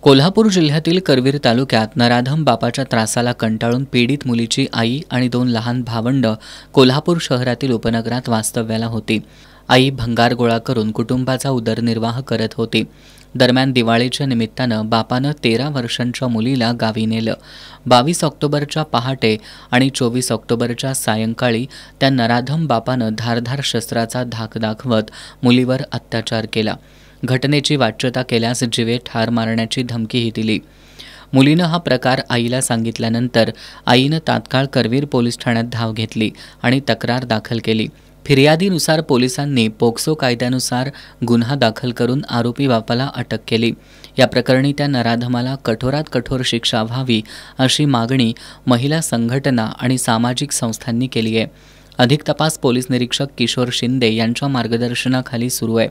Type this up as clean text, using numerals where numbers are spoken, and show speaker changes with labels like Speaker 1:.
Speaker 1: कोल्हापूर जिल्ह्यातील करवीर तालुक्यात नराधम बापाच्या त्रासाला कंटाळून पीडित मुलीची आई आणि 2 लहान भावंड कोल्हापूर शहरातील उपनगरात वास्तव्याला होती. आई भंगार गोळा करून कुटुंबाचा उदरनिर्वाह करत होती. दरम्यान दिवाळीच्या निमित्तानं बापानं 13 वर्षांच्या मुलीला गावी नेलं. 22 ऑक्टोबरच्या पहाटे आणि 24 ऑक्टोबरच्या सायंकाळी त्या नराधम बापानं धारधार शस्त्राचा धाक दाखवत मुलीवर अत्याचार केला. घटनेची वाच्यता केल्यास जीवे ठार मारण्याची धमकीही दिली. मुलीनं हा प्रकार आईला सांगितल्यानंतर आईनं तात्काळ करवीर पोलीस ठाण्यात धाव घेतली आणि तक्रार दाखल केली. फिर्यादीनुसार पोलिसांनी पोक्सो कायद्यानुसार गुन्हा दाखल करून आरोपी बापाला अटक केली. या प्रकरणी त्या नराधमाला कठोरात कठोर शिक्षा व्हावी अशी मागणी महिला संघटना आणि सामाजिक संस्थांनी केली आहे. अधिक तपास पोलीस निरीक्षक किशोर शिंदे यांच्या मार्गदर्शनाखाली सुरू आहे.